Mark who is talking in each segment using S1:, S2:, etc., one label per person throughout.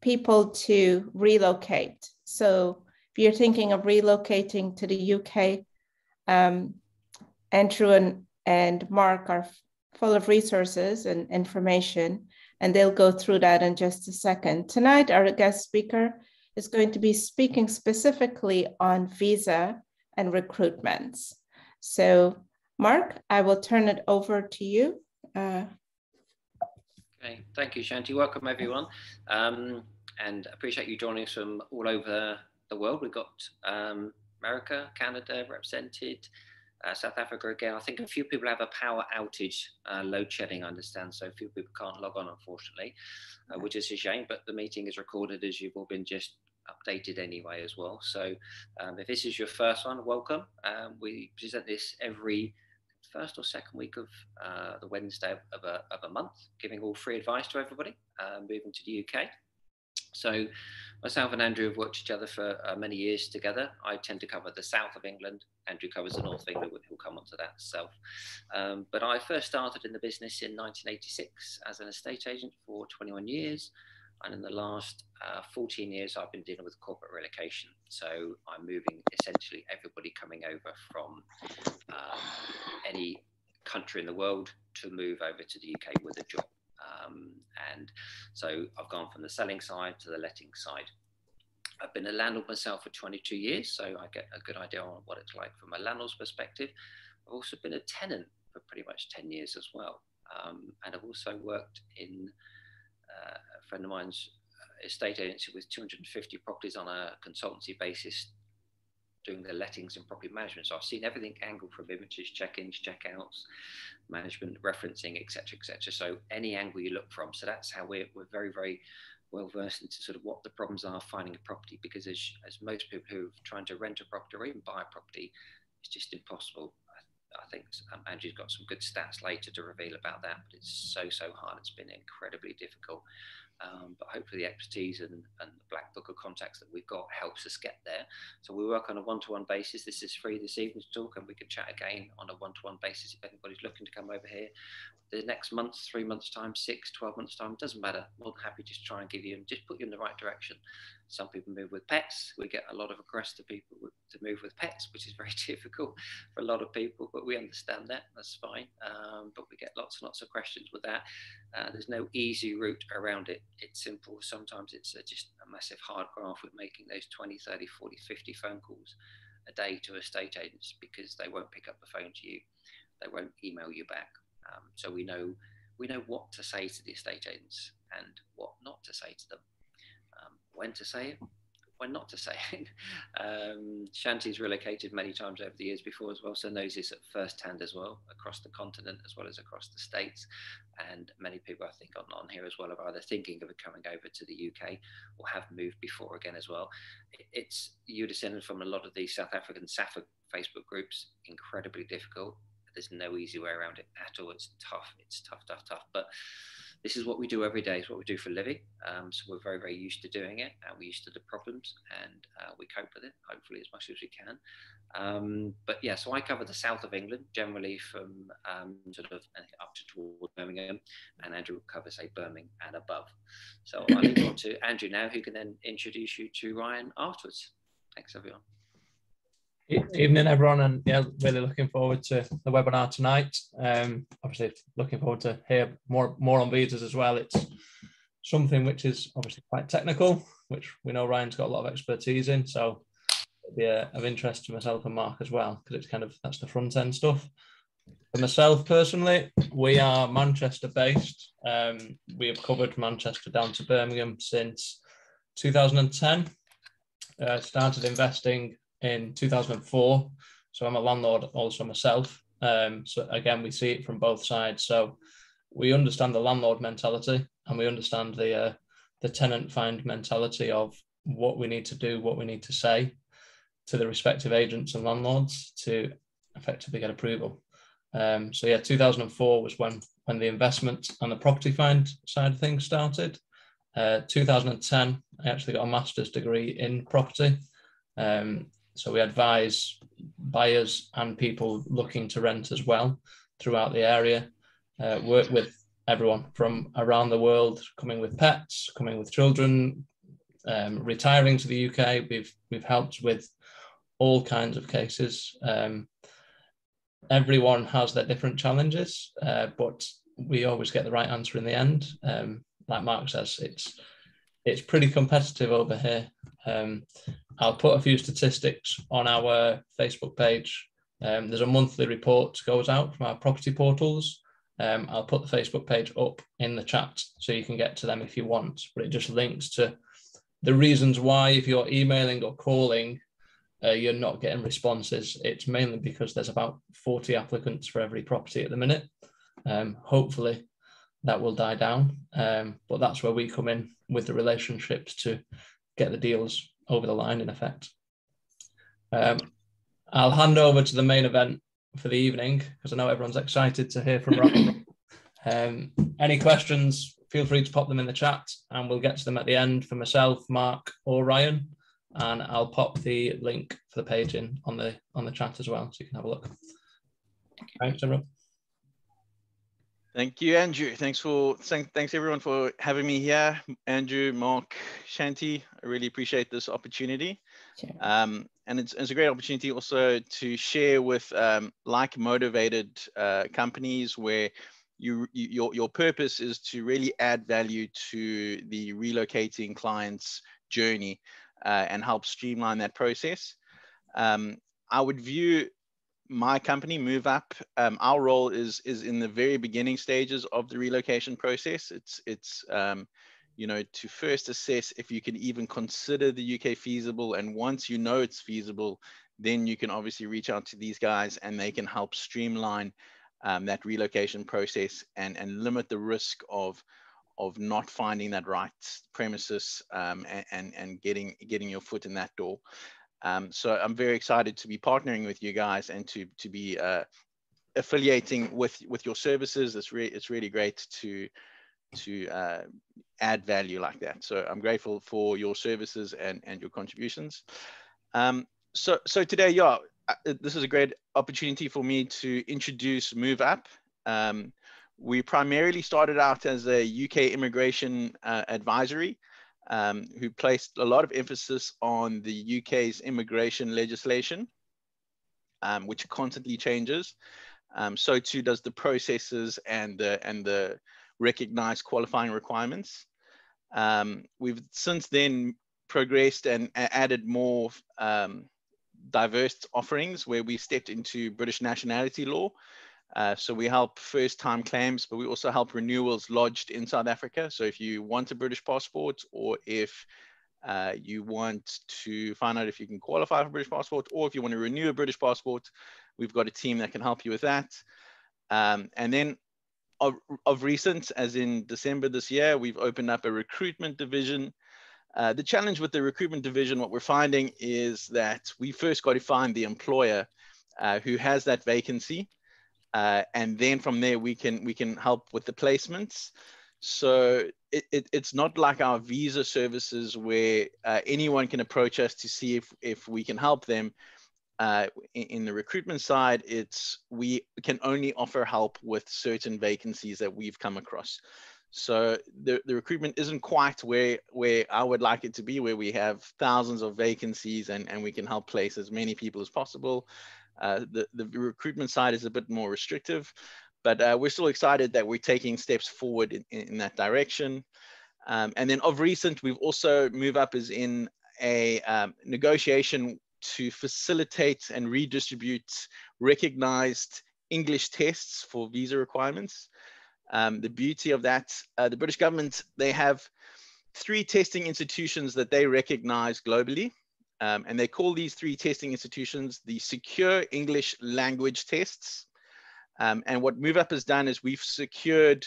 S1: people to relocate. So if you're thinking of relocating to the UK, Andrew and Mark are full of resources and information, and they'll go through that in just a second. Tonight, our guest speaker is going to be speaking specifically on visa and recruitments. So, Mark, I will turn it over to you.
S2: Okay, thank you, Shanti. Welcome, everyone. And appreciate you joining us from all over the world. We've got America, Canada represented, South Africa again. I think a few people have a power outage, load shedding, I understand, so a few people can't log on, unfortunately, which is a shame, but the meeting is recorded, as you've all been just updated anyway as well. So if this is your first one, welcome. We present this every first or second week of the Wednesday of a month, giving all free advice to everybody moving to the UK. So myself and Andrew have worked each other for many years together. I tend to cover the south of England. Andrew covers the north of England, which we'll come on to that self. But I first started in the business in 1986 as an estate agent for 21 years. And in the last 14 years, I've been dealing with corporate relocation. So I'm moving essentially everybody coming over from any country in the world to move over to the UK with a job. And so I've gone from the selling side to the letting side. I've been a landlord myself for 22 years, so I get a good idea on what it's like from a landlord's perspective. I've also been a tenant for pretty much 10 years as well. And I've also worked in a friend of mine's estate agency with 250 properties on a consultancy basis, doing the lettings and property management. So I've seen everything angled from images, check-ins, check-outs, management, referencing, etc., etc. So any angle you look from. So that's how we're very, very well versed into sort of what the problems are finding a property, because as most people who are trying to rent a property or even buy a property, it's just impossible. I think Andrew's got some good stats later to reveal about that, but it's so hard. It's been incredibly difficult. But hopefully the expertise and the black book of contacts that we've got helps us get there. So we work on a one-to-one basis. This is free this evening to talk, and we can chat again on a one-to-one basis if anybody's looking to come over here. The next month, 3 months time, 6, 12 months time, doesn't matter. More than happy to just try and give you and just put you in the right direction. Some people move with pets. We get a lot of requests to people to move with pets, which is very difficult for a lot of people, but we understand that. That's fine. But we get lots and lots of questions with that. There's no easy route around it. It's simple. Sometimes it's just a massive hard graft with making those 20, 30, 40, 50 phone calls a day to estate agents, because they won't pick up the phone to you. They won't email you back. So we know what to say to the estate agents and what not to say to them, when to say it, when not to say it. Shanti's relocated many times over the years before as well, so knows this at first hand as well, across the continent as well as across the States. And many people I think on here as well are either thinking of coming over to the UK or have moved before again as well. You're descended from a lot of these South African SAFA Facebook groups, incredibly difficult. There's no easy way around it at all. It's tough. It's tough. But this is what we do every day. It's what we do for a living. So we're very, very used to doing it, and we're used to the problems, and we cope with it, hopefully, as much as we can. But yeah, so I cover the south of England, generally from sort of up to toward Birmingham, and Andrew covers, say, Birmingham and above. So I'll leave on to Andrew now, who can then introduce you to Ryan afterwards. Thanks, everyone.
S3: Evening, everyone, and yeah, really looking forward to the webinar tonight. Obviously, looking forward to hear more on visas as well. It's something which is obviously quite technical, which we know Ryan's got a lot of expertise in, so it'll be of interest to myself and Mark as well, because it's that's the front end stuff. For myself personally, we are Manchester based. We have covered Manchester down to Birmingham since 2010. Started investing in 2004, so I'm a landlord also myself. So again, we see it from both sides. So we understand the landlord mentality, and we understand the tenant find mentality of what we need to do, what we need to say to the respective agents and landlords to effectively get approval. So yeah, 2004 was when the investment and the property find side of things started. 2010, I actually got a master's degree in property. So we advise buyers and people looking to rent as well throughout the area, work with everyone from around the world coming with pets, coming with children, retiring to the UK. We've helped with all kinds of cases. Everyone has their different challenges, but we always get the right answer in the end. Like Mark says, it's pretty competitive over here. I'll put a few statistics on our Facebook page. There's a monthly report goes out from our property portals. I'll put the Facebook page up in the chat so you can get to them if you want, but it just links to the reasons why, if you're emailing or calling, you're not getting responses. It's mainly because there's about 40 applicants for every property at the minute. Hopefully that will die down, but that's where we come in with the relationships to get the deals over the line, in effect. I'll hand over to the main event for the evening because I know everyone's excited to hear from Ryan. Any questions, feel free to pop them in the chat and we'll get to them at the end for myself, Mark or Ryan, and I'll pop the link for the page in on the chat as well so you can have a look. Thanks everyone.
S4: Thank you, Andrew. Thanks everyone for having me here. Andrew, Mark, Shanti, I really appreciate this opportunity.
S1: Sure.
S4: And it's a great opportunity also to share with like motivated companies where your purpose is to really add value to the relocating client's journey and help streamline that process. I would view my company, Move Up, our role is in the very beginning stages of the relocation process. It's you know, to first assess if you can even consider the UK feasible, and once you know it's feasible, then you can obviously reach out to these guys and they can help streamline that relocation process and limit the risk of not finding that right premises and getting your foot in that door. So I'm very excited to be partnering with you guys and to be affiliating with your services. It's really great to add value like that. So I'm grateful for your services and your contributions. So today, yeah, this is a great opportunity for me to introduce Move Up. We primarily started out as a UK immigration advisory, who placed a lot of emphasis on the UK's immigration legislation, which constantly changes. So too does the processes and the recognized qualifying requirements. We've since then progressed and added more diverse offerings where we stepped into British nationality law. So we help first-time claims, but we also help renewals lodged in South Africa. So if you want a British passport, or if you want to find out if you can qualify for a British passport, or if you want to renew a British passport, we've got a team that can help you with that. And then of recent, as in December this year, we've opened up a recruitment division. The challenge with the recruitment division, what we're finding is that we first got to find the employer who has that vacancy. And then from there, we can help with the placements. So it's not like our visa services where anyone can approach us to see if we can help them. In the recruitment side, we can only offer help with certain vacancies that we've come across. So the recruitment isn't quite where I would like it to be, where we have thousands of vacancies and we can help place as many people as possible. The recruitment side is a bit more restrictive, but we're still excited that we're taking steps forward in that direction. And then of recent, we've also Move Up is in a negotiation to facilitate and redistribute recognized English tests for visa requirements. The beauty of that, the British government, they have 3 testing institutions that they recognize globally. And they call these 3 testing institutions the Secure English Language Tests. And what Move Up has done is we've secured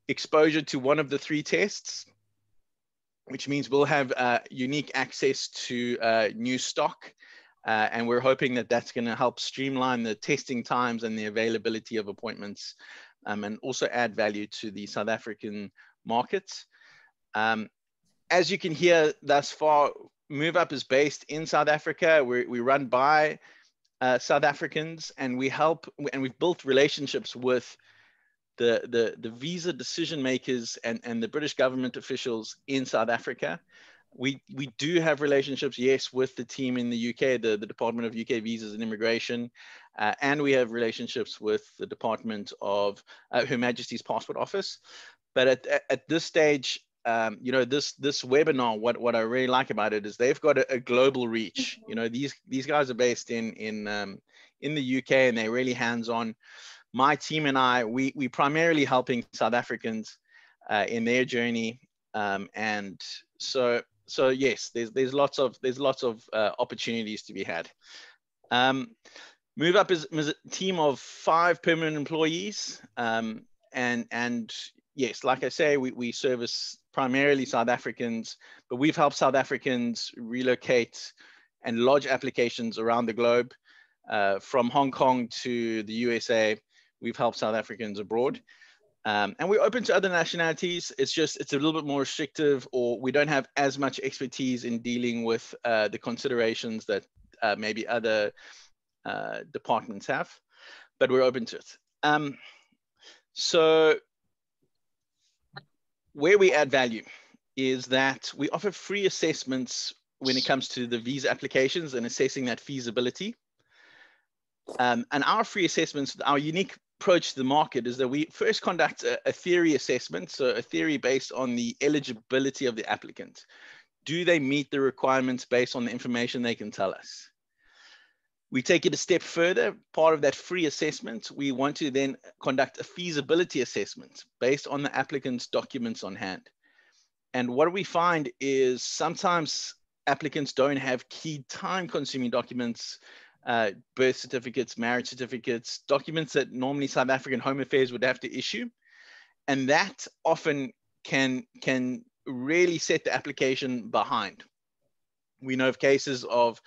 S4: exposure to one of the 3 tests, which means we'll have unique access to new stock. And we're hoping that that's going to help streamline the testing times and the availability of appointments, and also add value to the South African markets. As you can hear thus far, Move Up is based in South Africa. We run by South Africans, and we help, and we've built relationships with the visa decision makers and the British government officials in South Africa. We do have relationships, yes, with the team in the UK, the Department of UK Visas and Immigration, and we have relationships with the Department of Her Majesty's Passport Office. But at this stage, you know, this webinar, what I really like about it is they've got a global reach. You know, these guys are based in the UK, and they're really hands-on. My team and I, we primarily helping South Africans in their journey, and so yes, there's lots of opportunities to be had. Move Up is a team of 5 permanent employees, and yes, like I say, we service primarily South Africans, but we've helped South Africans relocate and lodge applications around the globe, from Hong Kong to the USA. We've helped South Africans abroad. And we're open to other nationalities. It's a little bit more restrictive, or we don't have as much expertise in dealing with the considerations that maybe other departments have, but we're open to it. So where we add value is that we offer free assessments when it comes to the visa applications and assessing that feasibility. And our free assessments, our unique approach to the market is that we first conduct a theory assessment, so a theory based on the eligibility of the applicant. Do they meet the requirements based on the information they can tell us? We take it a step further. Part of that free assessment, we want to then conduct a feasibility assessment based on the applicant's documents on hand. And what we find is sometimes applicants don't have key time-consuming documents, birth certificates, marriage certificates, documents that normally South African Home Affairs would have to issue. And that often can really set the application behind. We know of cases of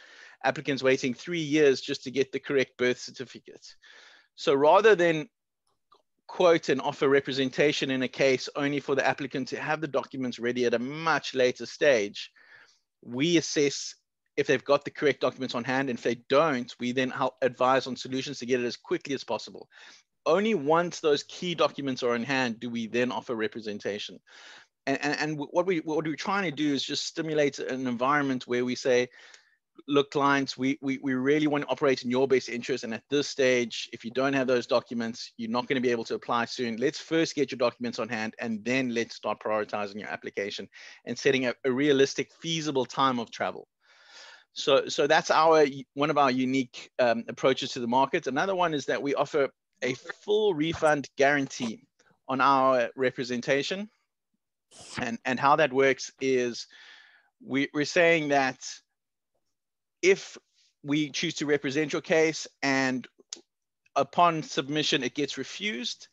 S4: applicants waiting 3 years just to get the correct birth certificate. So rather than quote and offer representation in a case only for the applicant to have the documents ready at a much later stage, we assess if they've got the correct documents on hand. And if they don't, we then help advise on solutions to get it as quickly as possible. Only once those key documents are in hand do we then offer representation. And what we're trying to do is just stimulate an environment where we say, look, clients, we really want to operate in your best interest. And at this stage, if you don't have those documents, you're not going to be able to apply soon. Let's first get your documents on hand, and then let's start prioritizing your application and setting a realistic, feasible time of travel. So that's one of our unique approaches to the market. Another one is that we offer a full refund guarantee on our representation. And how that works is we're saying that if we choose to represent your case and upon submission it gets refused,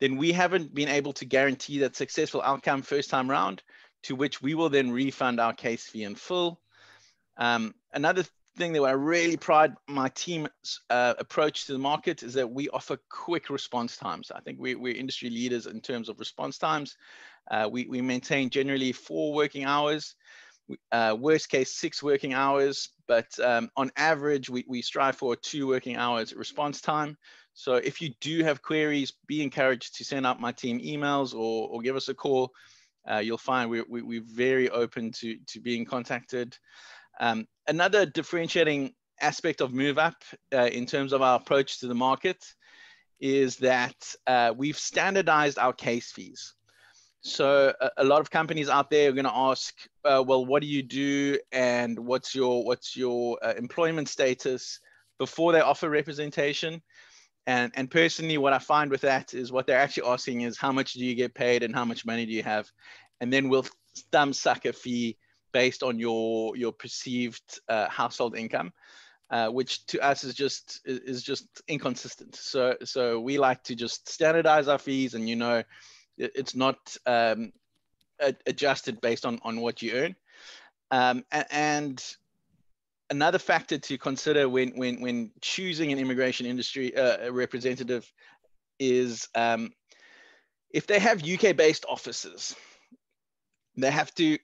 S4: then we haven't been able to guarantee that successful outcome first time round, to which we will then refund our case fee in full. Another thing that I really pride my team's approach to the market is that we offer quick response times. I think we're industry leaders in terms of response times. We maintain generally 4 working hours, worst case 6 working hours, but on average, we strive for 2 working hours response time. So if you do have queries, be encouraged to send out my team emails or give us a call. You'll find we're very open to being contacted. Another differentiating aspect of Move Up in terms of our approach to the market is that we've standardized our case fees. So a lot of companies out there are going to ask, well, what do you do and what's your employment status before they offer representation? And personally, what I find with that is what they're actually asking is how much do you get paid and how much money do you have? And then we'll thumb suck a fee based on your perceived household income, which to us is just inconsistent. So we like to just standardize our fees, and it's not adjusted based on what you earn. And another factor to consider when choosing an immigration industry representative is if they have UK-based offices, they have to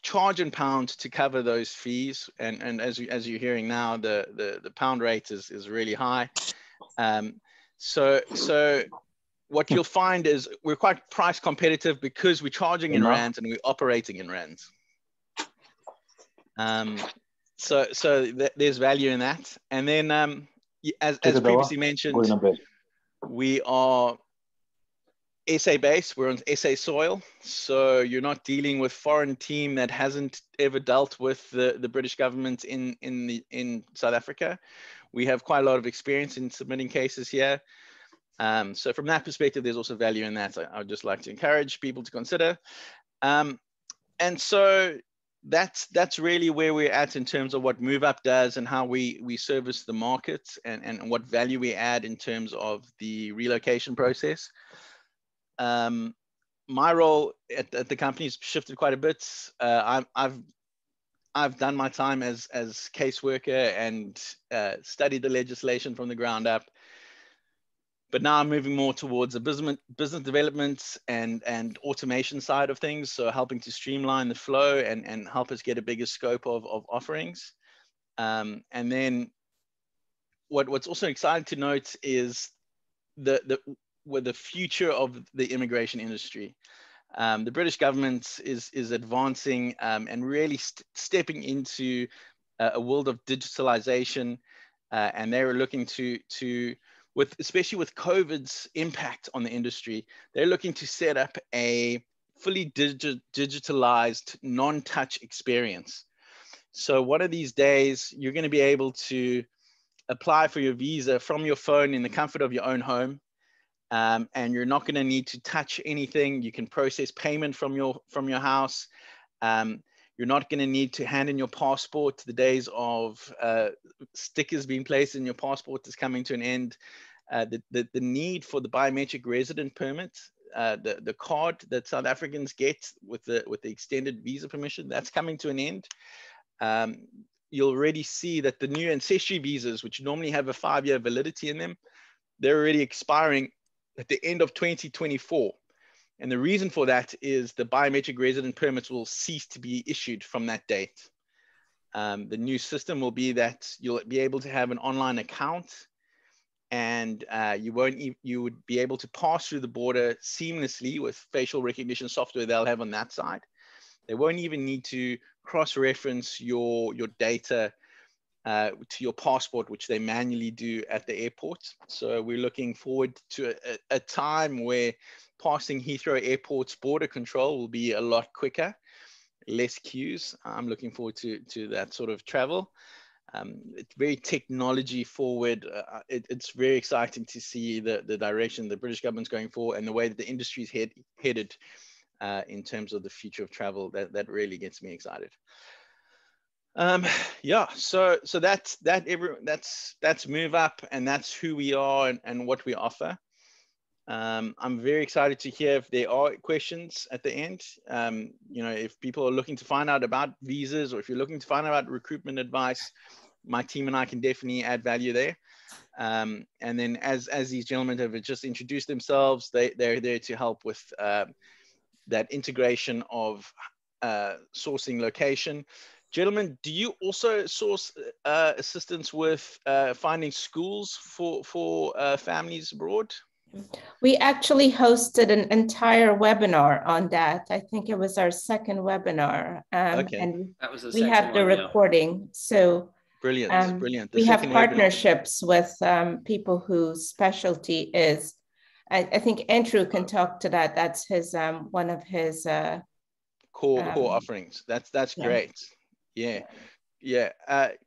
S4: charge in pounds to cover those fees. And as you're hearing now, the pound rate is really high. So what you'll find is we're quite price competitive because we're charging in rands and we're operating in rands. There's value in that. And then as previously mentioned, we are SA based, we're on SA soil. So you're not dealing with foreign team that hasn't ever dealt with the British government in South Africa. We have quite a lot of experience in submitting cases here. So from that perspective, there's also value in that. I would just like to encourage people to consider. And so that's really where we're at in terms of what MoveUp does and how we service the market and what value we add in terms of the relocation process. My role at the company has shifted quite a bit. I've done my time as caseworker and studied the legislation from the ground up. But now I'm moving more towards a business development and automation side of things. So helping to streamline the flow and help us get a bigger scope of offerings. And then what's also exciting to note is the future of the immigration industry. The British government is advancing and really stepping into a world of digitalization. And they're looking to especially with COVID's impact on the industry, they're looking to set up a fully digitalized, non-touch experience. So one of these days, you're going to be able to apply for your visa from your phone in the comfort of your own home. And you're not going to need to touch anything. You can process payment from your house. You're not going to need to hand in your passport. The days of stickers being placed in your passport is coming to an end. The need for the biometric resident permit, the card that South Africans get with the extended visa permission, that's coming to an end. You'll already see that the new ancestry visas, which normally have a 5-year validity in them, they're already expiring at the end of 2024. And the reason for that is the biometric resident permits will cease to be issued from that date. The new system will be that you'll be able to have an online account and you would be able to pass through the border seamlessly with facial recognition software they'll have on that side. They won't even need to cross-reference your data to your passport, which they manually do at the airport. So we're looking forward to a time where passing Heathrow Airport's border control will be a lot quicker, less queues. I'm looking forward to that sort of travel. It's very technology forward. It's very exciting to see the direction the British government's going for and the way that the industry is headed in terms of the future of travel. That really gets me excited. Yeah, so that's MoveUp, and that's who we are and what we offer. I'm very excited to hear if there are questions at the end. You know, if people are looking to find out about visas, or if you're looking to find out about recruitment advice, my team and I can definitely add value there. And then as these gentlemen have just introduced themselves, they're there to help with that integration of sourcing location. Gentlemen, do you also source assistance with finding schools for families abroad?
S1: We actually hosted an entire webinar on that. I think it was our second webinar.
S4: Okay.
S1: And
S2: that was
S1: we have the recording. Yeah. So
S4: brilliant, brilliant.
S1: We have partnerships with people whose specialty is, I think Andrew can talk to that. That's his one of his
S4: core offerings. That's great. Yeah. Yeah,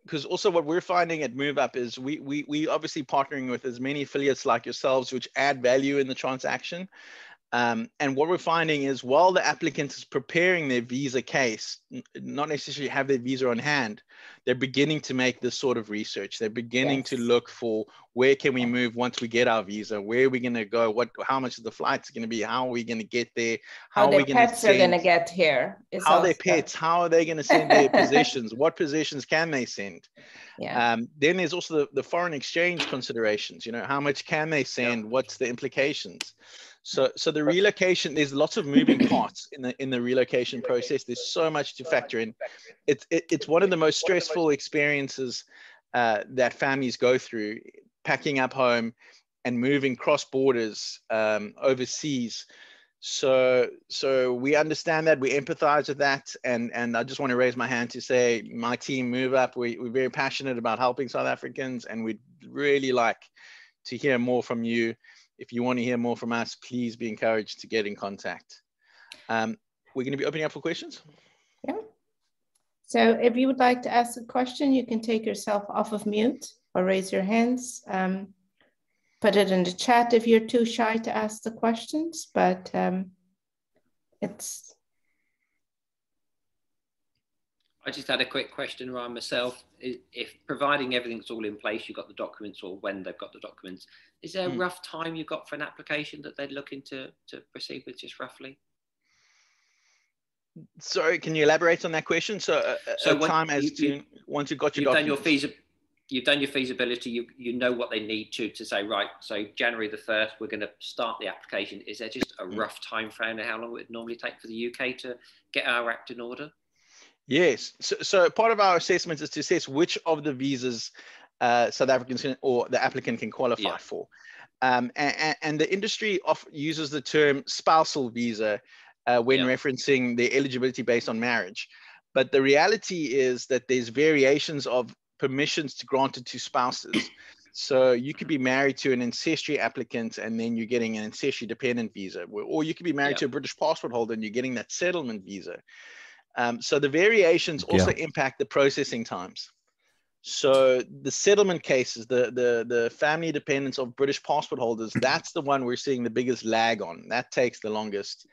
S4: because also what we're finding at MoveUp is we obviously partnering with as many affiliates like yourselves, which add value in the transaction. And what we're finding is while the applicant is preparing their visa case, not necessarily have their visa on hand, they're beginning to make this sort of research. They're beginning to look for where can we move once we get our visa, where are we going to go, how much of the flight's going to be, how are we going to get there,
S1: how their pets are going to get here.
S4: How their pets, how are they going to send their positions, what positions can they send?
S1: Yeah.
S4: Then there's also the foreign exchange considerations, you know, how much can they send, what's the implications? So the relocation, there's lots of moving parts in the relocation process. There's so much to factor in. It's one of the most stressful experiences that families go through, packing up home and moving cross borders overseas. So we understand that, we empathize with that, and I just want to raise my hand to say my team Move Up, we're very passionate about helping South Africans, and we'd really like to hear more from you. If you want to hear more from us, please be encouraged to get in contact. We're going to be opening up for questions.
S1: Yeah. So if you would like to ask a question, you can take yourself off of mute or raise your hands. Put it in the chat if you're too shy to ask the questions, but it's...
S2: I just had a quick question around myself. If providing everything's all in place, you've got the documents, or when they've got the documents, is there a rough time you've got for an application that they're looking to proceed with, just roughly?
S4: Sorry, can you elaborate on that question? So time as to once you've got your documents.
S2: You've done your feasibility, you know what they need to say, right, so January the 1st, we're going to start the application. Is there just a rough time frame of how long it would normally take for the UK to get our act in order?
S4: Yes. So part of our assessment is to assess which of the visas South Africans or the applicant can qualify for. And the industry uses the term spousal visa when referencing the eligibility based on marriage. But the reality is that there's variations of permissions to granted to spouses. So you could be married to an ancestry applicant and then you're getting an ancestry dependent visa, or you could be married to a British passport holder and you're getting that settlement visa. So the variations also impact the processing times. So the settlement cases, the family dependence of British passport holders, that's the one we're seeing the biggest lag on. That takes the longest.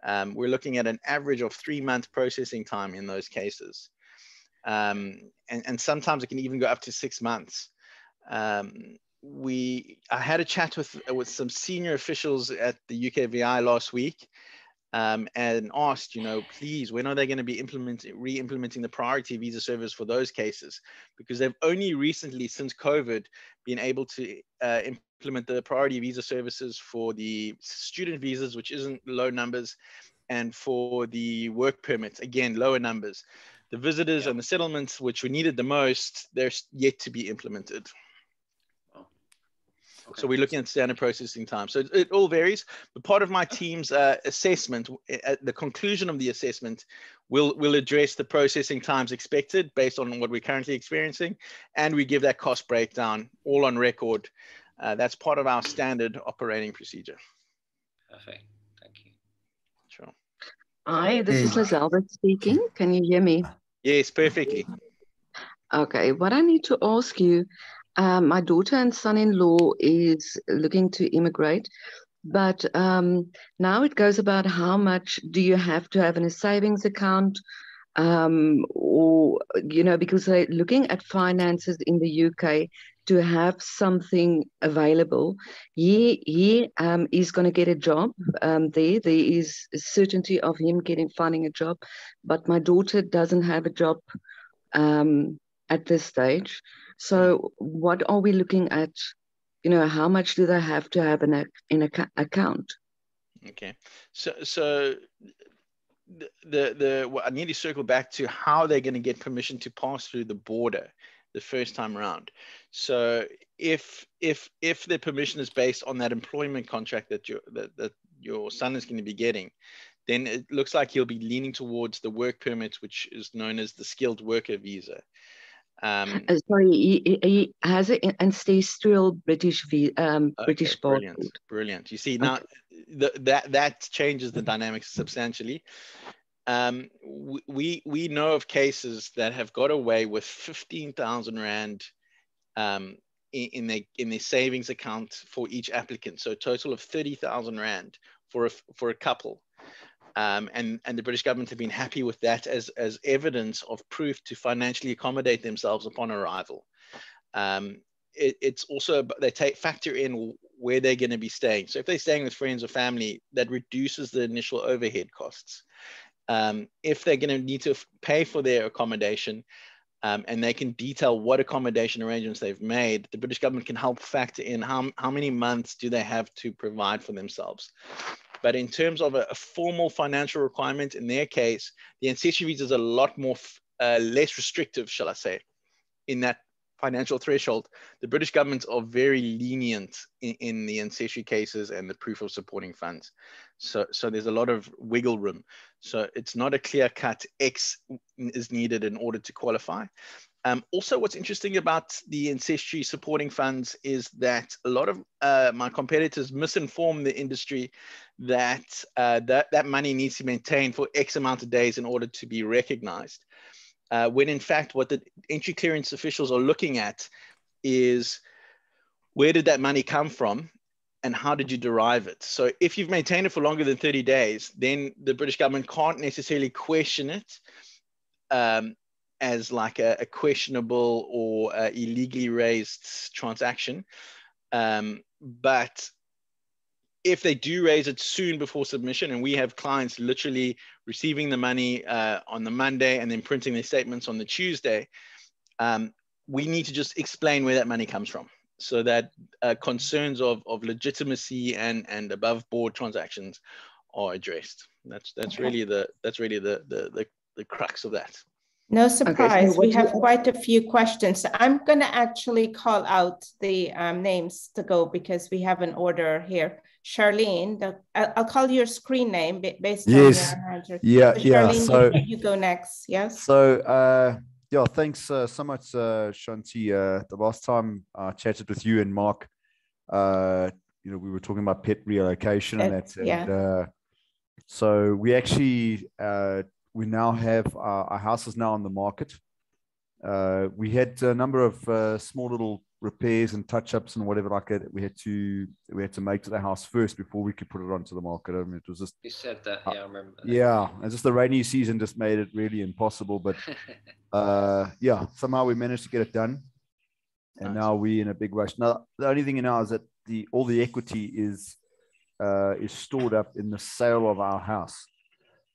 S4: We're looking at an average of 3-month processing time in those cases. And sometimes it can even go up to 6 months. I had a chat with some senior officials at the UKVI last week, and asked, please, when are they going to be re-implementing the priority visa service for those cases? Because they've only recently, since COVID, been able to implement the priority visa services for the student visas, which isn't low numbers, and for the work permits, again, lower numbers. The visitors and the settlements, which we needed the most, they're yet to be implemented. Okay. So we're looking at standard processing time. So it all varies. But part of my team's assessment, at the conclusion of the assessment, will address the processing times expected based on what we're currently experiencing. And we give that cost breakdown all on record. That's part of our standard operating procedure.
S2: Perfect. Thank you.
S4: Sure.
S5: Hi, this is Liz Albert speaking. Can you hear me?
S4: Yes, perfectly.
S5: Okay, what I need to ask you, my daughter and son-in-law is looking to immigrate, but now it goes about how much do you have to have in a savings account, or, because they're looking at finances in the UK to have something available. He is going to get a job there. There is a certainty of him finding a job, but my daughter doesn't have a job at this stage. So what are we looking at? How much do they have to have in an account?
S4: Okay, so I need to circle back to how they're going to get permission to pass through the border the first time around. So if the permission is based on that employment contract that your son is going to be getting, then it looks like he'll be leaning towards the work permit, which is known as the skilled worker visa.
S5: Sorry, he has an ancestral British British
S4: brilliant,
S5: passport.
S4: Brilliant. You see, now that changes the dynamics substantially. We know of cases that have got away with 15,000 Rand in their savings account for each applicant, so a total of 30,000 Rand for a couple. And the British government have been happy with that as evidence of proof to financially accommodate themselves upon arrival. It's also, they factor in where they're going to be staying. So if they're staying with friends or family, that reduces the initial overhead costs. If they're going to need to pay for their accommodation, and they can detail what accommodation arrangements they've made, the British government can help factor in how many months do they have to provide for themselves. But in terms of a formal financial requirement, in their case, the ancestry visa is a lot more less restrictive, shall I say, in that financial threshold, the British government are very lenient in the ancestry cases and the proof of supporting funds. So there's a lot of wiggle room. So it's not a clear cut X is needed in order to qualify. Also, what's interesting about the ancestry supporting funds is that a lot of my competitors misinform the industry that that money needs to be maintained for X amount of days in order to be recognized. When in fact, what the entry clearance officials are looking at is where did that money come from and how did you derive it? So if you've maintained it for longer than 30 days, then the British government can't necessarily question it as like a questionable or illegally raised transaction. But if they do raise it soon before submission, and we have clients literally receiving the money on the Monday and then printing their statements on the Tuesday, we need to just explain where that money comes from, so that concerns of legitimacy and above board transactions are addressed. That's okay. really the crux of that.
S1: No surprise, okay, so we have quite a few questions. I'm going to actually call out the names to go because we have an order here. Charlene, I'll call your screen name based on your answer.
S6: Yeah,
S1: so Charlene,
S6: so
S1: you go next. Yes.
S6: So yeah, thanks so much, Shanti. The last time I chatted with you and Mark, you know, we were talking about pet relocation and that. And, so we actually we now have our house is now on the market. We had a number of small little repairs and touch-ups and whatever like that we had to make to the house first before we could put it onto the market. I mean, it was just,
S2: you said that, yeah, I remember that.
S6: Yeah, and just the rainy season just made it really impossible, but yeah, somehow we managed to get it done, and now we're in a big rush. Now the only thing now is that all the equity is stored up in the sale of our house,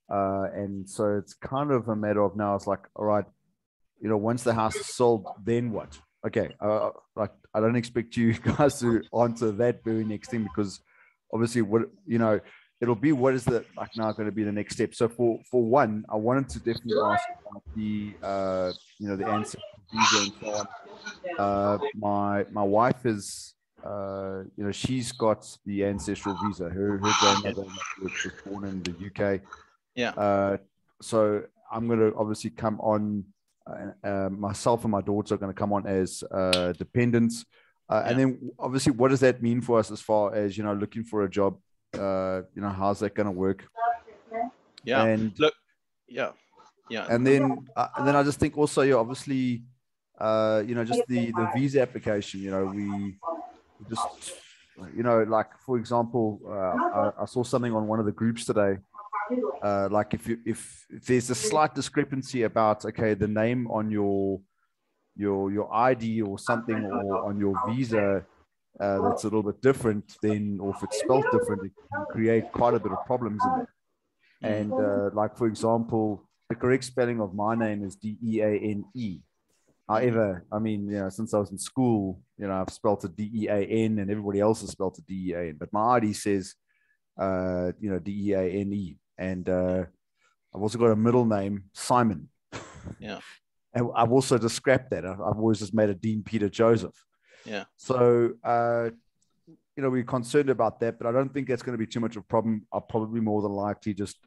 S6: and so it's kind of a matter of now it's like, all right, you know, once the house is sold, then what? Okay, like I don't expect you guys to answer that very next thing, because obviously, what, you know, it'll be what is the like now going to be the next step. So for one, I wanted to definitely ask about the you know, the ancestral visa and so on. My wife is you know, she's got the ancestral visa. Her grandmother was born in the UK.
S4: Yeah.
S6: So I'm going to obviously come on. Myself and my daughter are going to come on as dependents, and then obviously, what does that mean for us as far as, you know, looking for a job? You know, how's that going to work?
S4: Yeah.
S6: And
S4: look, yeah.
S6: And then I just think also, yeah, obviously, you know, just the visa application. You know, we just, you know, like for example, I saw something on one of the groups today. Like if there's a slight discrepancy about, okay, the name on your ID or something, or on your visa that's a little bit different, then, or if it's spelled different, it can create quite a bit of problems in that. And like for example, the correct spelling of my name is D-E-A-N-E. However, I mean, you know, since I was in school, you know, I've spelled it D-E-A-N and everybody else has spelled it D-E-A-N, but my ID says you know, D-E-A-N-E. And I've also got a middle name, Simon.
S4: Yeah.
S6: And I've also just scrapped that. I've always just made it Dean Peter Joseph.
S4: Yeah.
S6: So, you know, we're concerned about that, but I don't think that's going to be too much of a problem. I'll probably more than likely just,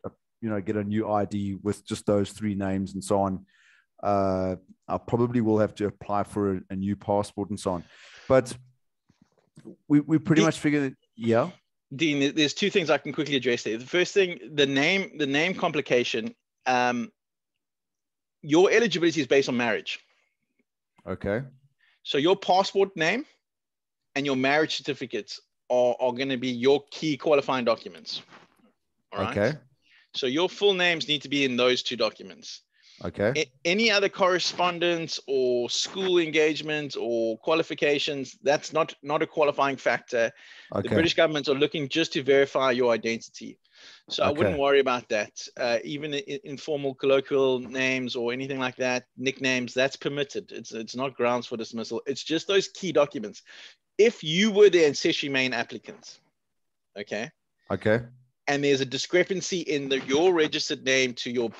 S6: you know, get a new ID with just those three names and so on. I probably will have to apply for a new passport and so on. But we pretty much figured, yeah.
S4: Dean, there's two things I can quickly address there. The first thing, the name complication, your eligibility is based on marriage.
S6: Okay.
S4: So your passport name and your marriage certificates are going to be your key qualifying documents. All right.
S6: Okay.
S4: So your full names need to be in those two documents.
S6: Okay.
S4: Any other correspondence or school engagement or qualifications, that's not a qualifying factor.
S6: Okay.
S4: The British government are looking just to verify your identity. So I wouldn't worry about that. Even informal colloquial names or anything like that, nicknames, that's permitted. It's not grounds for dismissal. It's just those key documents. If you were the ancestry main applicant, okay?
S6: Okay.
S4: And there's a discrepancy in your registered name to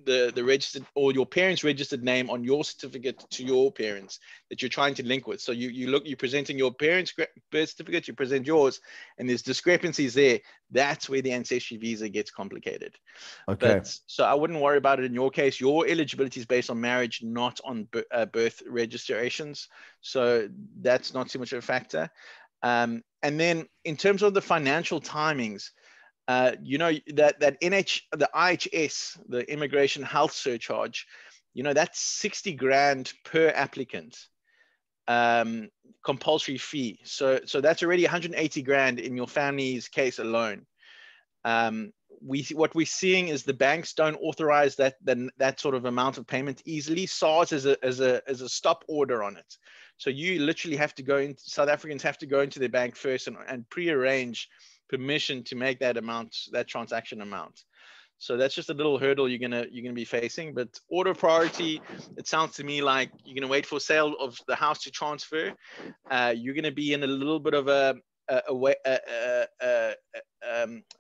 S4: the registered or your parents' registered name on your certificate to your parents that you're trying to link with. So you're presenting your parents' birth certificate, you present yours, and there's discrepancies there. That's where the ancestry visa gets complicated.
S6: Okay.
S4: But so I wouldn't worry about it in your case. Your eligibility is based on marriage, not on birth registrations. So that's not too much of a factor. And then in terms of the financial timings, you know, the IHS, the immigration health surcharge, you know, that's 60 grand per applicant, compulsory fee. So that's already 180 grand in your family's case alone. What we're seeing is the banks don't authorize that sort of amount of payment easily. SARS as a stop order on it. So you literally have to go in. South Africans have to go into their bank first and pre-arrange permission to make that amount, that transaction amount. So that's just a little hurdle you're gonna be facing. But order priority, it sounds to me like you're gonna wait for sale of the house to transfer. You're gonna be in a little bit of a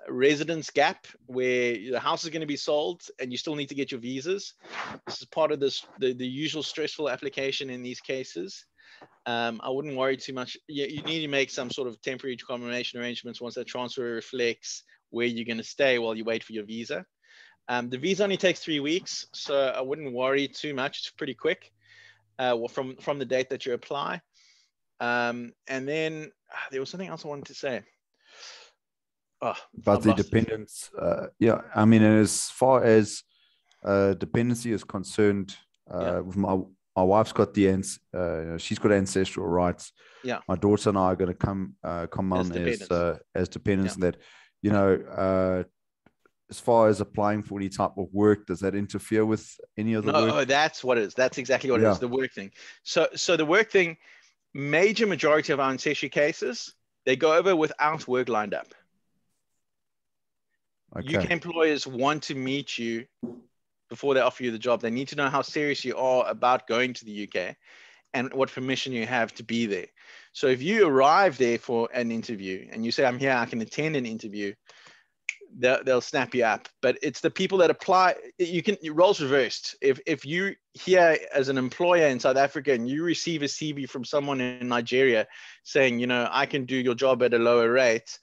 S4: residence gap where the house is going to be sold and you still need to get your visas. This is part of the usual stressful application in these cases. I wouldn't worry too much. You need to make some sort of temporary accommodation arrangements once that transfer reflects where you're going to stay while you wait for your visa. The visa only takes 3 weeks, so I wouldn't worry too much. It's pretty quick from the date that you apply. And then there was something else I wanted to say.
S6: About the dependents. Yeah, I mean, as far as dependency is concerned, with my wife's got she's got ancestral rights.
S4: Yeah.
S6: My daughter and I are going to come on as dependents.
S4: Yeah.
S6: That, you know, as far as applying for any type of work, does that interfere with any of the work?
S4: Oh, that's what it is. That's exactly what it is. The work thing. So the work thing, majority of our ancestry cases, they go over without work lined up.
S6: Okay.
S4: UK employers want to meet you before they offer you the job. They need to know how serious you are about going to the UK and what permission you have to be there. So if you arrive there for an interview and you say, I'm here, I can attend an interview, they'll snap you up. But it's the people that apply. Roles reversed. If you here as an employer in South Africa and you receive a CV from someone in Nigeria saying, you know, I can do your job at a lower rate,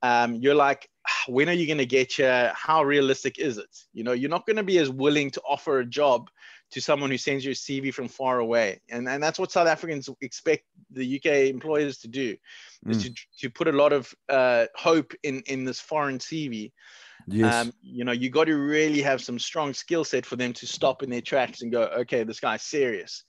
S4: you're like, when are you going to get here? How realistic is it? You know, you're not going to be as willing to offer a job to someone who sends you a CV from far away. And that's what South Africans expect the UK employers to do, is to put a lot of hope in this foreign CV.
S6: Yes.
S4: You know, you got to really have some strong skill set for them to stop in their tracks and go, okay, this guy's serious.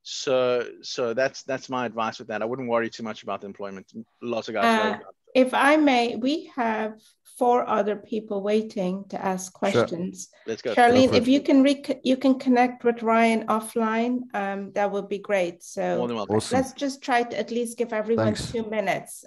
S4: So that's my advice with that. I wouldn't worry too much about the employment. Lots of guys worry about it.
S1: If I may, we have 4 other people waiting to ask questions.
S4: Sure. Let's go.
S1: Charlene, if you can connect with Ryan offline, that would be great. So
S6: awesome.
S1: Let's just try to at least give everyone 2 minutes.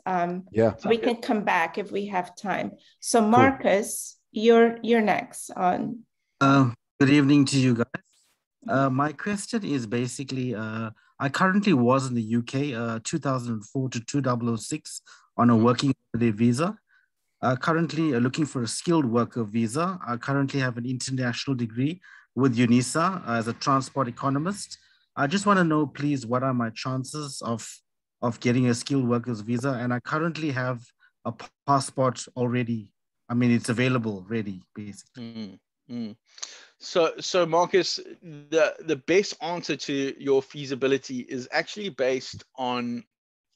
S1: We can come back if we have time. So Marcus, you're next on.
S7: Good evening to you guys. My question is basically, I currently was in the UK 2004 to 2006 on a working holiday visa. Currently looking for a skilled worker visa. I currently have an international degree with UNISA as a transport economist. I just want to know, please, what are my chances of getting a skilled workers visa? And I currently have a passport already. I mean, it's available ready, basically.
S4: So Marcus, the best answer to your feasibility is actually based on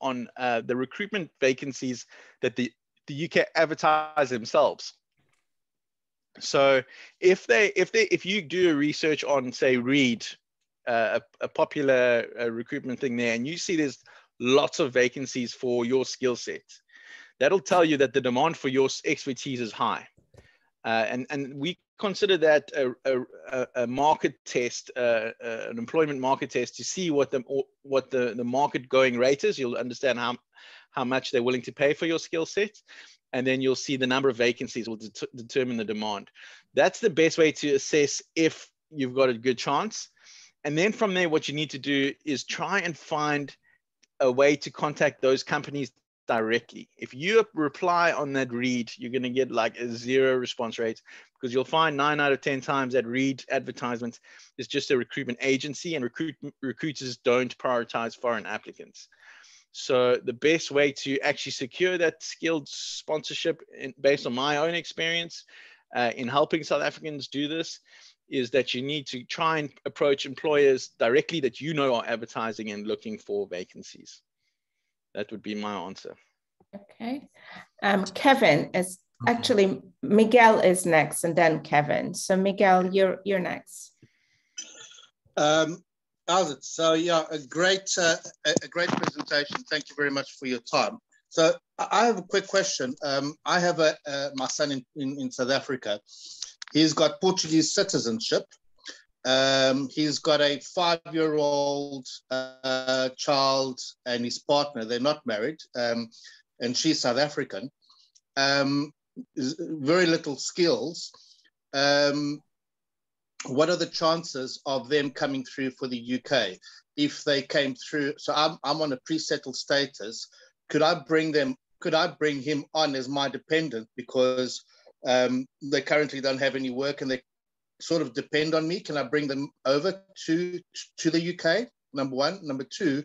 S4: the recruitment vacancies that the UK advertise themselves. So if you do a research on, say, Reed, a popular recruitment thing there, and you see there's lots of vacancies for your skill set, that'll tell you that the demand for your expertise is high. And we consider that a market test, an employment market test, to see what the market going rate is. You'll understand how much they're willing to pay for your skill set, and then you'll see the number of vacancies will determine the demand. That's the best way to assess if you've got a good chance. And then from there, what you need to do is try and find a way to contact those companies directly. If you reply on that read, you're going to get like a 0 response rate, because you'll find 9 out of 10 times that read advertisement is just a recruitment agency, and recruiters don't prioritize foreign applicants. So the best way to actually secure that skilled sponsorship, based on my own experience in helping South Africans do this, is that you need to try and approach employers directly that you know are advertising and looking for vacancies. That would be my answer.
S1: Okay. Kevin is actually, Miguel is next, and then Kevin. So Miguel, you're next.
S8: So yeah, a great presentation. Thank you very much for your time. So I have a quick question. I have my son in South Africa. He's got Portuguese citizenship. He's got a 5-year-old child and his partner. They're not married, and she's South African. Very little skills. What are the chances of them coming through for the UK? If they came through, so I'm on a pre-settled status. Could I bring him on as my dependent, because they currently don't have any work and they sort of depend on me? Can I bring them over to the UK? Number one. Number two,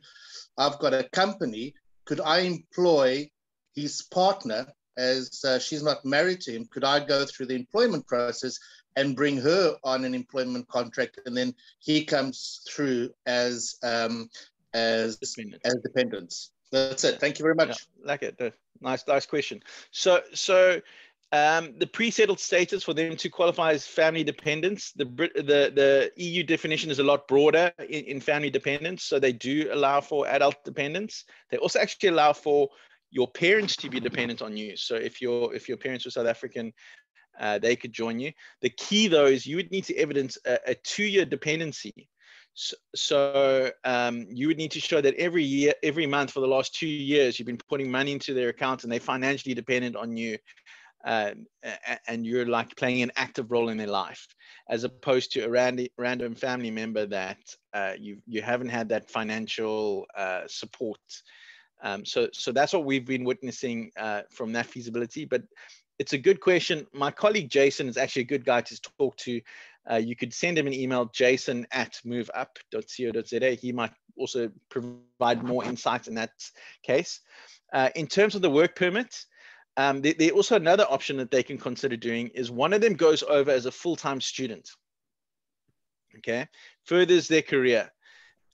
S8: I've got a company. Could I employ his partner, as she's not married to him? Could I go through the employment process and bring her on an employment contract, and then he comes through as dependents? That's it. Thank you very much.
S4: Yeah, like it. Nice question. So the pre-settled status for them to qualify as family dependents, the EU definition is a lot broader in family dependents. So they do allow for adult dependents. They also actually allow for your parents to be dependent on you. So if your parents were South African, they could join you. The key though is you would need to evidence a 2-year dependency. So you would need to show that every month for the last 2 years, you've been putting money into their account and they're financially dependent on you. And you're like playing an active role in their life, as opposed to a random family member that you haven't had that financial support. So that's what we've been witnessing from that feasibility. But it's a good question. My colleague Jason is actually a good guy to talk to. You could send him an email, jason@moveup.co.za. He might also provide more insights in that case. In terms of the work permit, there's also another option that they can consider doing is one of them goes over as a full-time student, okay, furthers their career.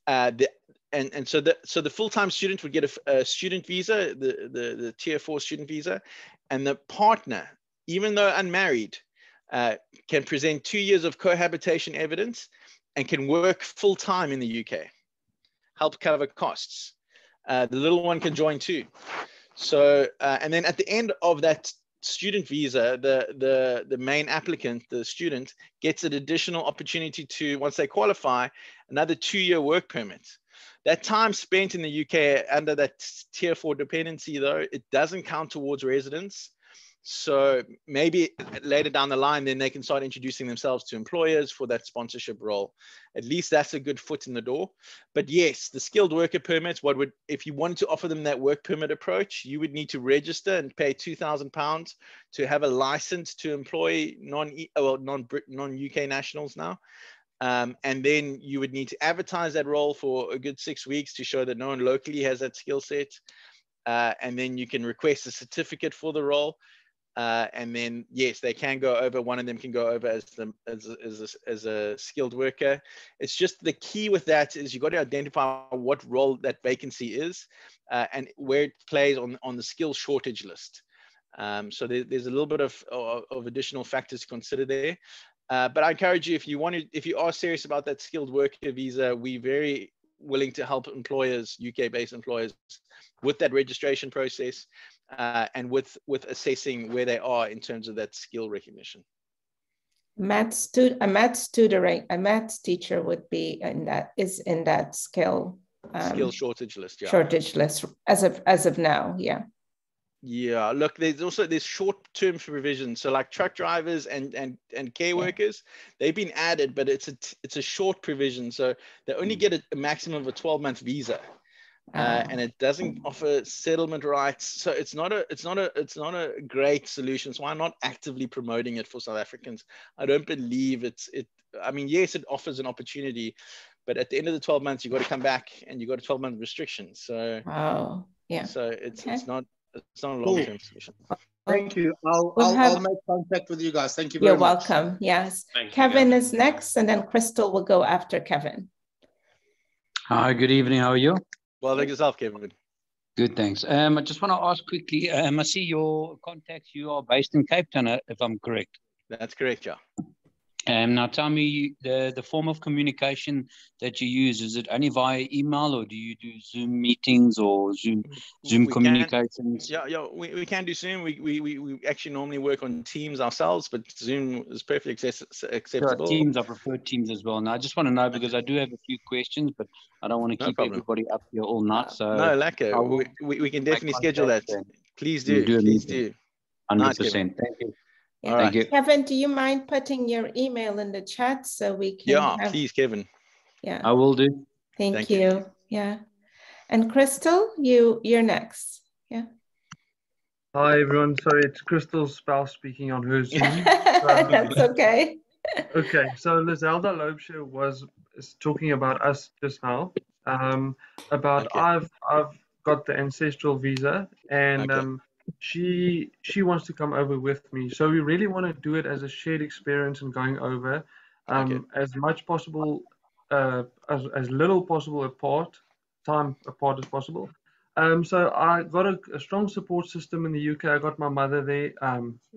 S4: So the full-time student would get a student visa, the tier 4 student visa, and the partner, even though unmarried, can present 2 years of cohabitation evidence and can work full-time in the UK, help cover costs. The little one can join too. So, and then at the end of that student visa, the main applicant, the student, gets an additional opportunity to, once they qualify, another 2-year work permit. That time spent in the UK under that tier 4 dependency, though, it doesn't count towards residence. So maybe later down the line, then they can start introducing themselves to employers for that sponsorship role. At least that's a good foot in the door. But yes, the skilled worker permits, if you wanted to offer them that work permit approach, you would need to register and pay £2,000 to have a license to employ non-UK nationals now. And then you would need to advertise that role for a good 6 weeks to show that no one locally has that skill set. And then you can request a certificate for the role. And then, yes, they can go over. One of them can go over as a skilled worker. It's just the key with that is you've got to identify what role that vacancy is and where it plays on the skill shortage list. So there's a little bit of additional factors to consider there. But I encourage you, if you are serious about that skilled worker visa, we're very willing to help employers, UK-based employers, with that registration process and with assessing where they are in terms of that skill recognition.
S1: A maths teacher would be in that skill
S4: shortage list. Yeah.
S1: Shortage list as of now. Yeah.
S4: Yeah, look, there's short-term provisions. So like truck drivers and care workers, they've been added, but it's a short provision. So they only get a maximum of a 12-month visa. and it doesn't offer settlement rights. So it's not a great solution. So I'm not actively promoting it for South Africans. I don't believe I mean, yes, it offers an opportunity, but at the end of the 12 months, you've got to come back and you've got a 12-month restriction. So, so it's not a long-term solution.
S8: Thank you. I'll make contact with you guys. Thank you very much.
S1: You're welcome. Yes. Kevin is next, and then Crystal will go after Kevin.
S9: Hi, good evening. How are you?
S4: Well, thank yourself, Kevin.
S9: Good, thanks. I just want to ask quickly, I see your contacts, you are based in Cape Town, if I'm correct.
S4: That's correct, yeah.
S9: Now tell me the form of communication that you use, is it only via email, or do you do Zoom meetings or Zoom communications?
S4: We can do Zoom. We actually normally work on Teams ourselves, but Zoom is perfectly acceptable.
S9: Sure, Teams, I prefer Teams as well. Now I just want to know, because I do have a few questions, but I don't want to keep everybody up here all night. So
S4: no, Lacko, we can definitely schedule that. Please do. Please do.
S9: 100%. Thank you.
S1: Yeah. Thank you. Kevin, do you mind putting your email in the chat so we can?
S4: Yeah, please, Kevin.
S1: Yeah,
S9: I will do.
S1: Thank you. Yeah, and Crystal, you're next. Yeah.
S10: Hi everyone. Sorry, it's Crystal's spouse speaking on her Zoom.
S1: That's okay.
S10: Okay, so Lizelda Loebscher was talking about us just now. I've got the ancestral visa, and she wants to come over with me. So we really want to do it as a shared experience and going over as much possible, as little possible time apart as possible. So I got a strong support system in the UK. I got my mother there,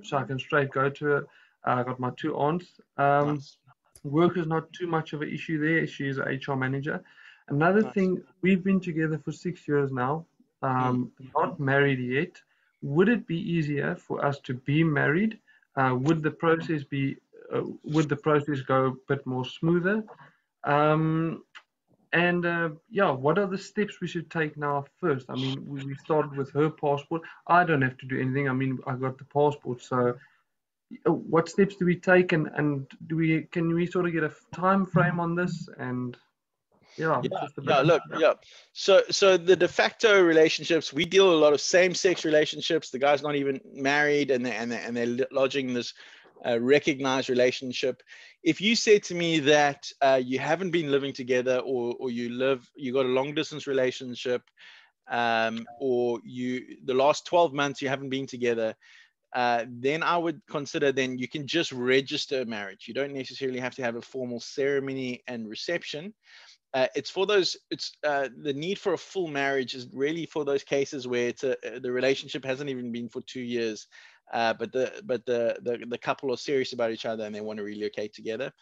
S10: so I can straight go to her. I got my two aunts.
S4: Nice.
S10: Work is not too much of an issue there. She's an HR manager. Another thing, we've been together for 6 years now, not married yet. Would it be easier for us to be married? Would the process go a bit more smoother? What are the steps we should take now first? I mean, we started with her passport. I don't have to do anything. I mean, I got the passport. So what steps do we take, and can we sort of get a time frame on this? And
S4: So the de facto relationships, we deal a lot of same-sex relationships. The guy's not even married, and they're lodging this recognized relationship. If you said to me that you haven't been living together, or you got a long-distance relationship, or the last 12 months you haven't been together, then I would consider, then you can just register a marriage. You don't necessarily have to have a formal ceremony and reception. The need for a full marriage is really for those cases where the relationship hasn't even been for 2 years, but the couple are serious about each other and they want to relocate together.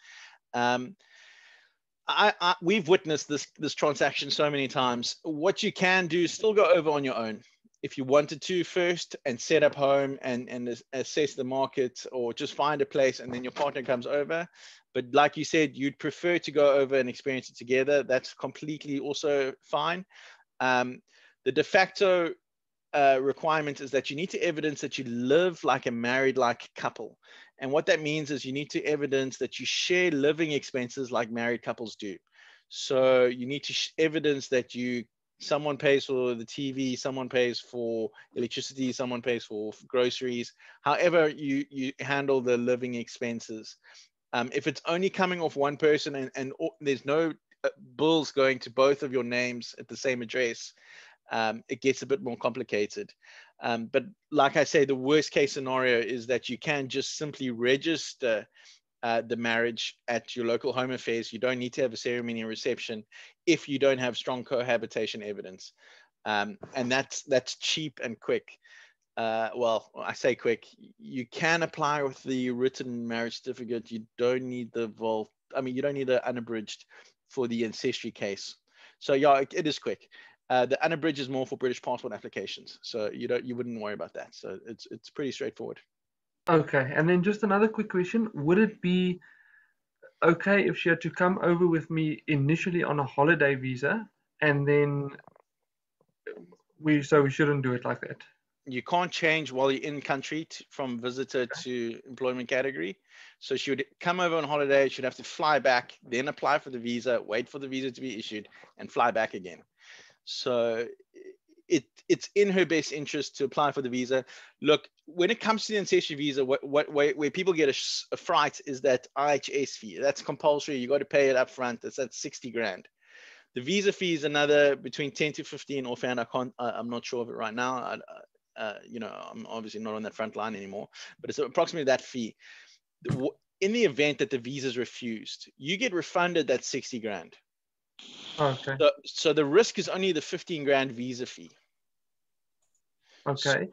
S4: We've witnessed this transaction so many times. What you can do is still go over on your own if you wanted to first, and set up home and assess the market, or just find a place and then your partner comes over. But like you said, you'd prefer to go over and experience it together. That's completely also fine. The de facto requirement is that you need to evidence that you live like a married-like couple. And what that means is you need to evidence that you share living expenses like married couples do. So you need to evidence that someone pays for the TV, someone pays for electricity, someone pays for groceries, however you handle the living expenses. If it's only coming off one person and there's no bills going to both of your names at the same address, it gets a bit more complicated. But like I say, the worst case scenario is that you can just simply register the marriage at your local home affairs. You don't need to have a ceremony and reception if you don't have strong cohabitation evidence. And that's cheap and quick. Well, I say quick. You can apply with the written marriage certificate. You don't need you don't need the unabridged for the ancestry case. So yeah, it is quick. The unabridged is more for British passport applications. So you wouldn't worry about that. So it's pretty straightforward.
S10: Okay, and then just another quick question. Would it be okay if she had to come over with me initially on a holiday visa, and then we shouldn't do it like that?
S4: You can't change while you're in country from visitor to employment category. So she would come over on holiday, she'd have to fly back, then apply for the visa, wait for the visa to be issued, and fly back again. So it's in her best interest to apply for the visa. Look, when it comes to the ancestry visa, where people get a fright is that IHS fee. That's compulsory. You got to pay it up front. That's 60 grand. The visa fee is another between 10 to 15 offhand. I'm not sure of it right now. You know, I'm obviously not on that front line anymore, but it's approximately that fee. In the event that the visa is refused, you get refunded that 60 grand.
S10: Okay.
S4: So the risk is only the 15 grand visa fee.
S10: Okay.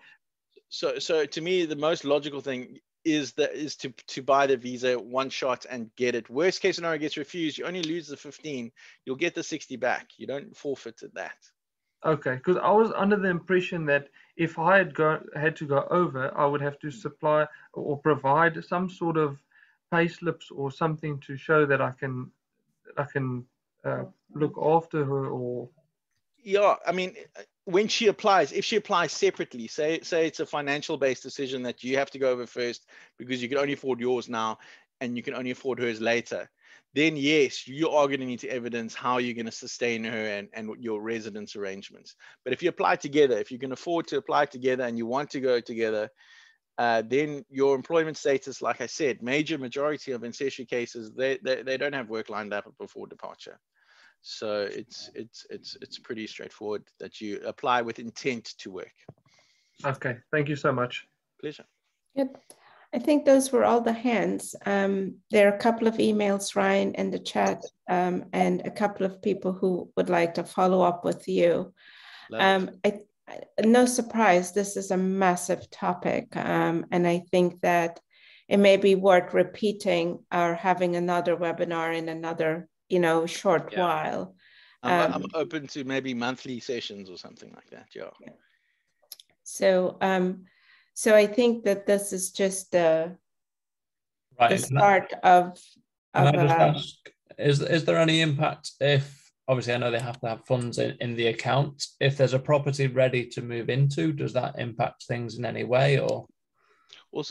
S4: So to me, the most logical thing is to buy the visa one shot and get it. Worst case scenario gets refused, you only lose the 15. You'll get the 60 back. You don't forfeit that.
S10: Okay, because I was under the impression that if I had to go over, I would have to supply or provide some sort of payslips or something to show that I can look after her. Or
S4: yeah, I mean, when she applies, if she applies separately, say it's a financial based decision that you have to go over first because you can only afford yours now and you can only afford hers later, then yes, you are going to need to evidence how you're going to sustain her and your residence arrangements. But if you apply together, if you can afford to apply together and you want to go together, then your employment status, like I said, majority of ancestry cases, they don't have work lined up before departure. So it's pretty straightforward that you apply with intent to work.
S10: Okay, thank you so much.
S4: Pleasure.
S1: Good. I think those were all the hands. There are a couple of emails, Ryan, in the chat, and a couple of people who would like to follow up with you. No surprise, this is a massive topic, and I think that it may be worth repeating or having another webinar in another, short while.
S4: I'm open to maybe monthly sessions or something like that. Yeah.
S1: So I think that this is just the start
S3: Can I just ask, is there any impact if, obviously I know they have to have funds in the account, if there's a property ready to move into, does that impact things in any way? Or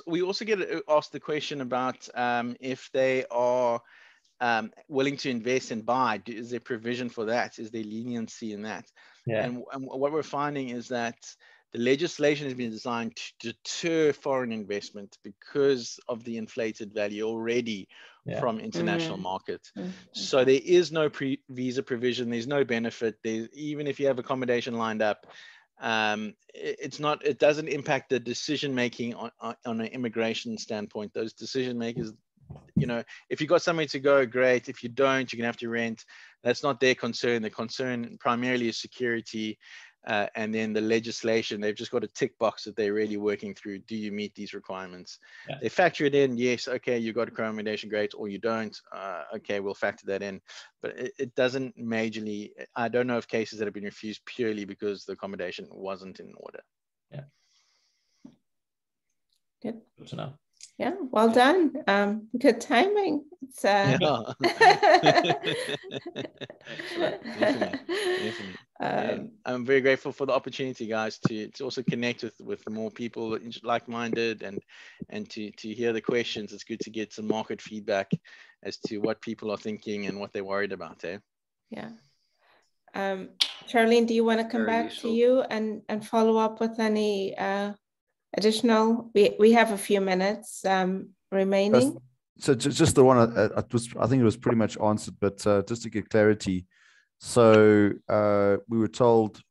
S4: we also get asked the question about if they are willing to invest and buy, is there provision for that? Is there leniency in that?
S3: Yeah.
S4: And what we're finding is that the legislation has been designed to deter foreign investment because of the inflated value already from international markets. So there is no visa provision. There's no benefit. Even if you have accommodation lined up, it doesn't impact the decision making on an immigration standpoint. Those decision makers, if you got somewhere to go, great. If you don't, you're gonna have to rent. That's not their concern. The concern primarily is security, and then the legislation. They've just got a tick box that they're really working through. Do you meet these requirements? They factor it in. Yes, okay, you got accommodation, great. Or you don't. Okay, we'll factor that in. But it doesn't majorly. I don't know of cases that have been refused purely because the accommodation wasn't in order.
S3: Yeah.
S1: Good
S3: to know.
S1: Yeah, well done. Good timing. It's,
S4: Excellent. Definitely. I'm very grateful for the opportunity, guys, to also connect with more people like-minded and to hear the questions. It's good to get some market feedback as to what people are thinking and what they're worried about.
S1: Yeah. Charlene, do you want to come back to you and follow up with any additional? We have a few minutes remaining.
S6: So just the one I think it was pretty much answered, but just to get clarity. So we were told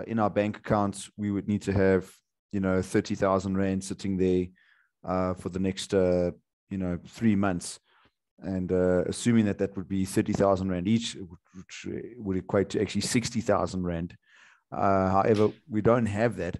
S6: in our bank accounts we would need to have 30,000 rand sitting there for the next 3 months, and assuming that would be 30,000 rand each, which would equate to actually 60,000 rand. However, we don't have that.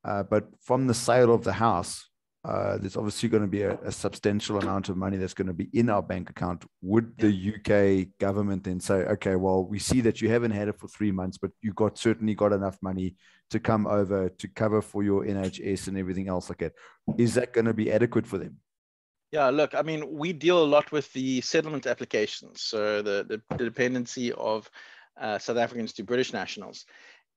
S6: But from the sale of the house, there's obviously going to be a substantial amount of money that's going to be in our bank account. Would the UK government then say, okay, well, we see that you haven't had it for 3 months, but you certainly got enough money to come over to cover for your NHS and everything else like that? Is that going to be adequate for them?
S4: Yeah, look, I mean, we deal a lot with the settlement applications, so the dependency of South Africans to British nationals.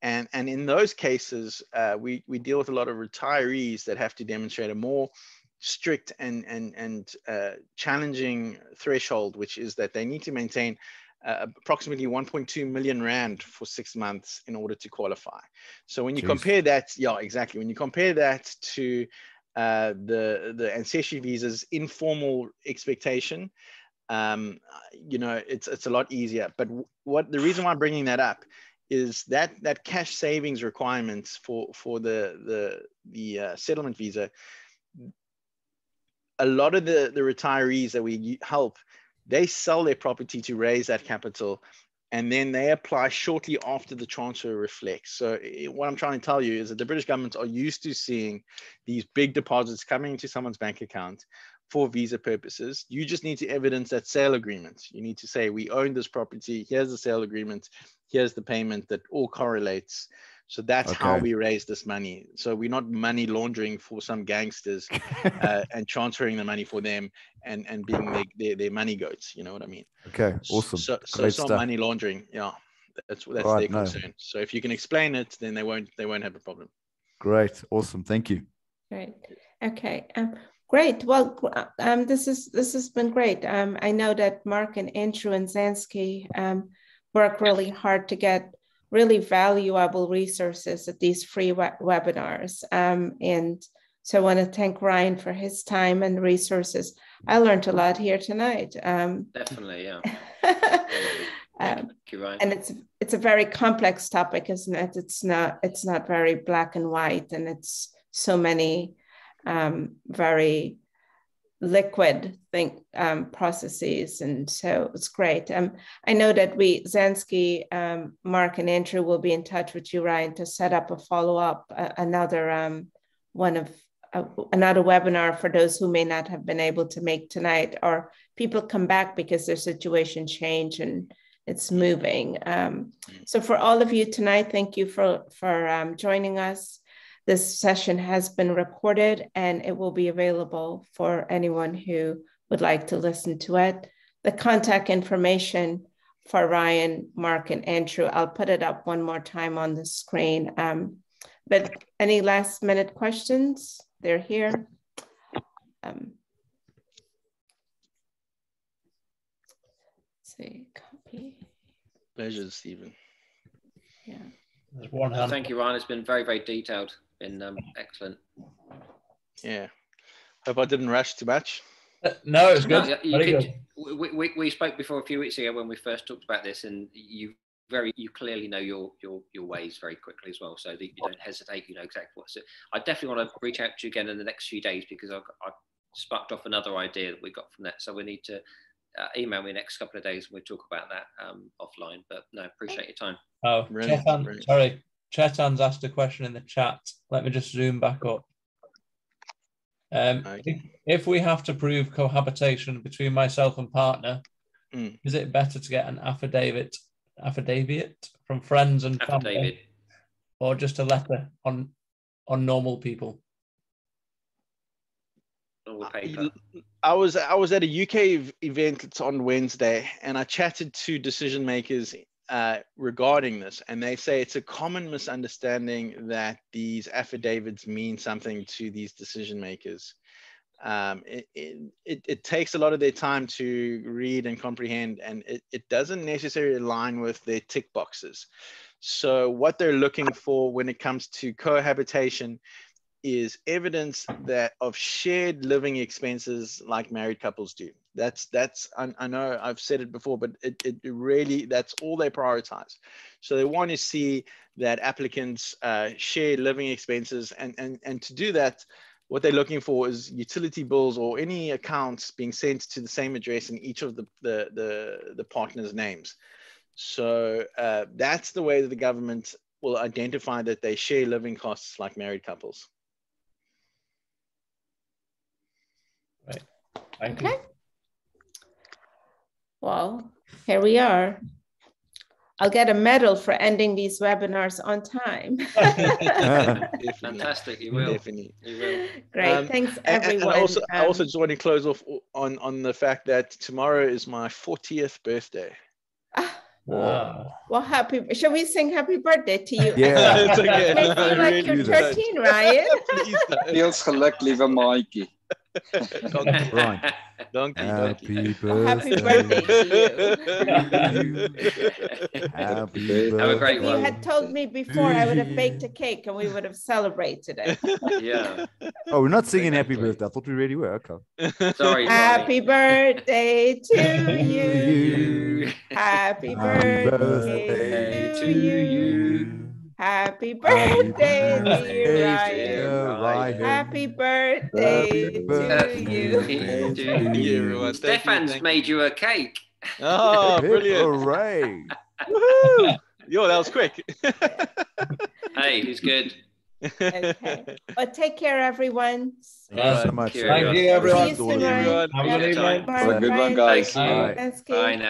S4: And in those cases, we deal with a lot of retirees that have to demonstrate a more strict and challenging threshold, which is that they need to maintain approximately 1.2 million rand for 6 months in order to qualify. So when you compare that, yeah, exactly. When you compare that to the ancestry visa's informal expectation, you know, it's a lot easier. But the reason why I'm bringing that up is that cash savings requirements for the settlement visa. A lot of the retirees that we help, they sell their property to raise that capital, and then they apply shortly after the transfer reflects. So what I'm trying to tell you is that the British government are used to seeing these big deposits coming into someone's bank account for visa purposes. You just need to evidence that sale agreement. You need to say, we own this property, here's the sale agreement, here's the payment, that all correlates. So that's how we raise this money. So we're not money laundering for some gangsters and transferring the money for them and being their money goats. You know what I mean?
S6: Okay, awesome.
S4: So it's not money laundering. Yeah, that's right, their concern. So if you can explain it, then they won't have a problem.
S6: Great, awesome. Thank you.
S1: Great. Okay. Great. Well, this has been great. I know that Mark and Andrew and Zansky work really hard to get really valuable resources at these free webinars. And so I want to thank Ryan for his time and resources. I learned a lot here tonight.
S2: Definitely, yeah. Thank you, Ryan.
S1: And it's a very complex topic, isn't it? It's not very black and white, and it's so many very liquid processes, and so it's great. I know that Zansky, Mark, and Andrew will be in touch with you, Ryan, to set up a follow-up, another webinar for those who may not have been able to make tonight, or people come back because their situation changed and it's moving. So for all of you tonight, thank you for joining us. This session has been recorded and it will be available for anyone who would like to listen to it. The contact information for Ryan, Mark, and Andrew, I'll put it up one more time on the screen. But any last minute questions? They're here. Let's see, copy.
S4: Pleasure, Stephen.
S1: Yeah.
S2: Well, thank you, Ryan. It's been very, very detailed. Been excellent.
S4: Yeah. Hope I didn't rush too much.
S3: No, it's good.
S2: No, good. We spoke before a few weeks ago when we first talked about this, and you clearly know your ways very quickly as well, so that you don't hesitate. You know exactly what's it. I definitely want to reach out to you again in the next few days, because I've sparked off another idea that we got from that. So we need to email me the next couple of days and we'll talk about that offline. But no, appreciate your time.
S3: Oh, Chetan, sorry. Chetan's asked a question in the chat. Let me just zoom back up. If we have to prove cohabitation between myself and partner, is it better to get an affidavit from friends and family, or just a letter on normal people?
S4: I was at a UK event on Wednesday, and I chatted to decision makers regarding this, and they say it's a common misunderstanding that these affidavits mean something to these decision makers. It takes a lot of their time to read and comprehend, and it doesn't necessarily align with their tick boxes. So what they're looking for when it comes to cohabitation is evidence that of shared living expenses like married couples do. I know I've said it before, but it really, that's all they prioritize. So they want to see that applicants share living expenses, and to do that, what they're looking for is utility bills or any accounts being sent to the same address in each of the partners' names. So that's the way that the government will identify that they share living costs like married couples.
S3: Right. Thank you.
S1: Well, here we are. I'll get a medal for ending these webinars on time.
S2: Fantastic, you will.
S4: Definitely.
S2: You will.
S1: Great, thanks everyone.
S4: And I also just want to close off on the fact that tomorrow is my 40th birthday.
S1: Well, shall we sing happy birthday to you?
S6: Yeah.
S1: It's okay. Like you're 13, Ryan.
S11: Feels geluk, lieve maatjie.
S4: Donkey.
S6: Right.
S4: Donkey.
S6: Happy
S1: Well, happy
S6: birthday
S1: birthday to you.
S6: Happy birthday.
S2: Have a great
S1: If you
S2: one.
S1: had told me before, I would have baked a cake and we would have celebrated it.
S2: Yeah.
S6: Oh, we're not singing happy
S2: Exactly.
S6: birthday. I thought we really were. Okay.
S2: Sorry.
S1: Happy birthday to you.
S2: you.
S1: Happy
S6: Happy
S1: birthday to
S2: to
S1: you. Happy
S6: Happy
S1: birthday,
S6: birthday,
S1: dear
S2: dear
S1: Ryan.
S2: Ryan.
S1: Happy birthday to you.
S4: Thank you, everyone. Thank you,
S2: Stefan's
S4: thank
S2: made you a cake.
S4: Oh, brilliant.
S6: Hooray.
S4: Woohoo! Yo, that was quick.
S2: Hey, he's good.
S1: Okay. But take care, everyone.
S6: Thank you so much.
S2: Thank you,
S3: everyone.
S1: See you soon,
S4: Thank you,
S1: Ryan.
S4: everyone.
S3: Have a good evening.
S1: Mark,
S11: Good one,
S1: Ryan.
S11: guys.
S1: Thank you.
S6: Bye.
S1: Thanks,
S2: Bye
S1: Kate.
S2: now.